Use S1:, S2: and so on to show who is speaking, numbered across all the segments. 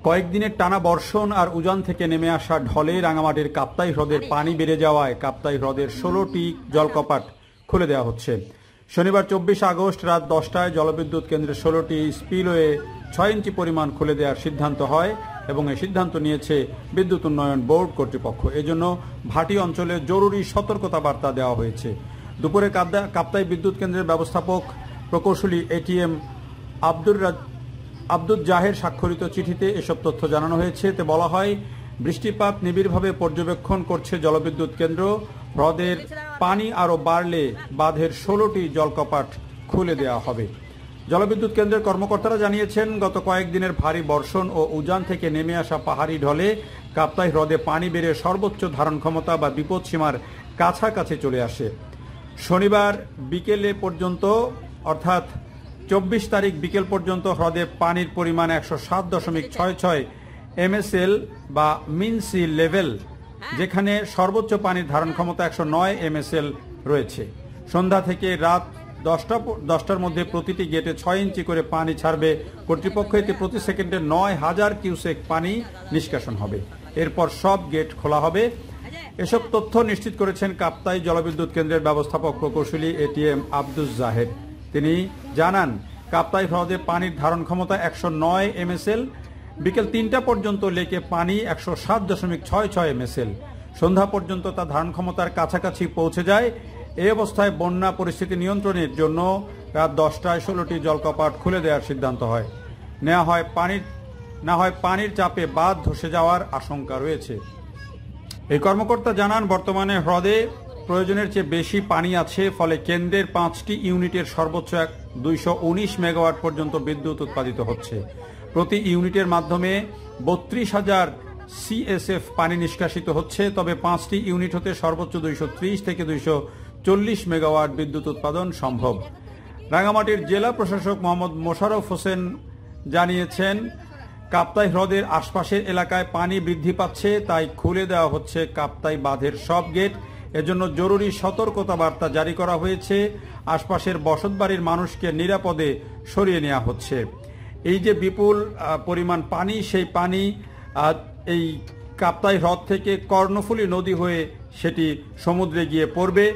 S1: কয়েকদিনের টানা বর্ষণ আর উজান থেকে নেমে আসা ঢলে রাঙামাটির কাপ্তাই হ্রদের পানি বেড়ে যাওয়ায় কাপ্তাই হ্রদের 16টি জলকপাট খুলে দেওয়া হচ্ছে। শনিবার 24 আগস্ট রাত 10টায় জলবিদ্যুৎ কেন্দ্রের 16টি স্পিলওয়ে 6 ইঞ্চি পরিমাণ খুলে দেওয়ার সিদ্ধান্ত হয় এবং এই সিদ্ধান্ত নিয়েছে বিদ্যুৎ উন্নয়ন বোর্ড কর্তৃপক্ষ। এজন্য ভাটি অঞ্চলে জরুরি সতর্কতা বার্তা দেওয়া হয়েছে। দুপুরে কাপ্তাই বিদ্যুৎ কেন্দ্রের ব্যবস্থাপক প্রকৌশলী এটিএম আব্দুল জাহের স্বাক্ষরিত চিঠিতে এসব তথ্য জানানো হয়েছে। এতে বলা হয়, বৃষ্টিপাত নিবিড়ভাবে পর্যবেক্ষণ করছে জলবিদ্যুৎ কেন্দ্র। হ্রদের পানি আরও বাড়লে বাঁধের 16টি জলকপাট খুলে দেওয়া হবে। জলবিদ্যুৎ কেন্দ্রের কর্মকর্তারা জানিয়েছেন, গত কয়েকদিনের ভারী বর্ষণ ও উজান থেকে নেমে আসা পাহাড়ি ঢলে কাপ্তাই হ্রদে পানি বেড়ে সর্বোচ্চ ধারণ ক্ষমতা বা বিপদসীমার কাছাকাছি চলে আসে। শনিবার বিকেলে পর্যন্ত অর্থাৎ 24 তারিখ বিকেল পর্যন্ত হ্রদে পানির পরিমাণ 107.66 MSL বা মিন সি লেভেল, যেখানে সর্বোচ্চ পানির ধারণ ক্ষমতা 109 MSL রয়েছে। সন্ধ্যা থেকে রাত 10টার মধ্যে প্রতিটি গেটে 6 ইঞ্চি করে পানি ছাড়বে কর্তৃপক্ষ। এতে প্রতি সেকেন্ডে 9000 কিউসেক পানি নিষ্কাশন হবে। এরপর সব গেট খোলা হবে। এসব তথ্য নিশ্চিত করেছেন কাপ্তাই জলবিদ্যুৎ কেন্দ্রের ব্যবস্থাপক প্রকৌশলী এটিএম আব্দুল জাহের। তিনি জানান, কাপ্তাই হ্রদে পানির ধারণ ক্ষমতা 109 MSL। বিকেল 3টা পর্যন্ত লেকে পানি 107.66 MSL। সন্ধ্যা পর্যন্ত তা ধারণ ক্ষমতার কাছাকাছি পৌঁছে যায়। এই অবস্থায় বন্যা পরিস্থিতি নিয়ন্ত্রণের জন্য রাত 10টায় 16টি জলকপাট খুলে দেওয়ার সিদ্ধান্ত হয়। না হয় পানির চাপে বাঁধ ধসে যাওয়ার আশঙ্কা রয়েছে। এই কর্মকর্তা জানান, বর্তমানে হ্রদে প্রয়োজনের চেয়ে বেশি পানি আছে, ফলে কেন্দ্রের 5টি ইউনিটের সর্বোচ্চ 219 মেগাওয়াট পর্যন্ত বিদ্যুৎ উৎপাদিত হচ্ছে। প্রতি ইউনিটের মাধ্যমে 32,000 CSF পানি নিষ্কাশিত হচ্ছে। তবে 5টি ইউনিট হতে সর্বোচ্চ 230 থেকে 240 মেগাওয়াট বিদ্যুৎ উৎপাদন সম্ভব। রাঙামাটির জেলা প্রশাসক মোহাম্মদ মোশাররফ হোসেন জানিয়েছেন, কাপ্তাই হ্রদের আশপাশের এলাকায় পানি বৃদ্ধি পাচ্ছে, তাই খুলে দেওয়া হচ্ছে কাপ্তাই বাঁধের সব গেট। এজন্য জরুরি সতর্কতা বার্তা জারি করা হয়েছে। আশপাশের বসতবাড়ির মানুষকে নিরাপদে সরিয়ে নেওয়া হচ্ছে। এই যে বিপুল পরিমাণ পানি, সেই পানি এই কাপ্তাই হ্রদ থেকে কর্ণফুলী নদী হয়ে সেটি সমুদ্রে গিয়ে পড়বে।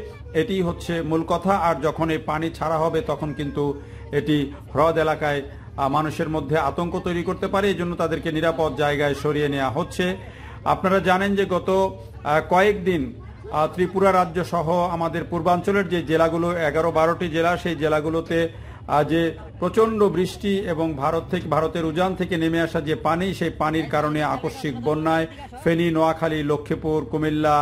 S1: এটি হচ্ছে মূল কথা। আর যখন এই পানি ছাড়া হবে তখন কিন্তু এটি হ্রদ এলাকায় মানুষের মধ্যে আতঙ্ক তৈরি করতে পারে। এই জন্য তাদেরকে নিরাপদ জায়গায় সরিয়ে নেওয়া হচ্ছে। আপনারা জানেন যে গত কয়েকদিন ত্রিপুরা রাজ্য সহ আমাদের পূর্বাঞ্চলের যে জেলাগুলো 11-12টি জেলা, সেই জেলাগুলোতে যে প্রচণ্ড বৃষ্টি এবং ভারতের উজান থেকে নেমে আসা যে পানি, সেই পানির কারণে আকস্মিক বন্যায় ফেনী, নোয়াখালী, লক্ষ্মীপুর, কুমিল্লা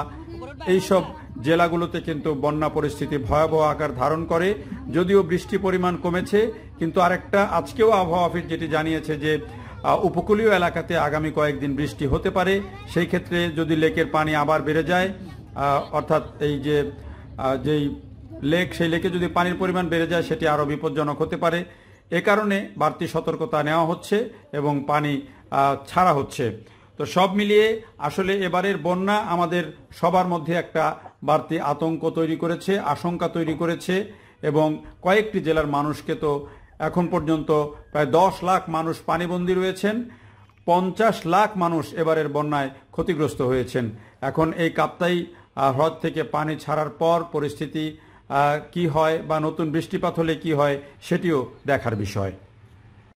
S1: এইসব জেলাগুলোতে কিন্তু বন্যা পরিস্থিতি ভয়াবহ আকার ধারণ করে। যদিও বৃষ্টি পরিমাণ কমেছে, কিন্তু আরেকটা আজকেও আবহাওয়া অফিস যেটি জানিয়েছে যে উপকূলীয় এলাকাতে আগামী কয়েকদিন বৃষ্টি হতে পারে। সেই ক্ষেত্রে যদি লেকের পানি আবার বেড়ে যায়, অর্থাৎ এই যেই লেক, সেই লেকে যদি পানির পরিমাণ বেড়ে যায়, সেটি আরও বিপজ্জনক হতে পারে। এ কারণে বাড়তি সতর্কতা নেওয়া হচ্ছে এবং পানি ছাড়া হচ্ছে। তো সব মিলিয়ে আসলে এবারের বন্যা আমাদের সবার মধ্যে একটা বাড়তি আতঙ্ক তৈরি করেছে, আশঙ্কা তৈরি করেছে এবং কয়েকটি জেলার মানুষকে তো এখন পর্যন্ত প্রায় 10 লাখ মানুষ পানিবন্দী রয়েছেন। 50 লাখ মানুষ এবারের বন্যায় ক্ষতিগ্রস্ত হয়েছেন। এখন এই কাপ্তাই হ্রদ থেকে পানি ছাড়ার পর পরিস্থিতি কি হয় বা নতুন বৃষ্টিপাত হলে কি হয়, সেটিও দেখার বিষয়।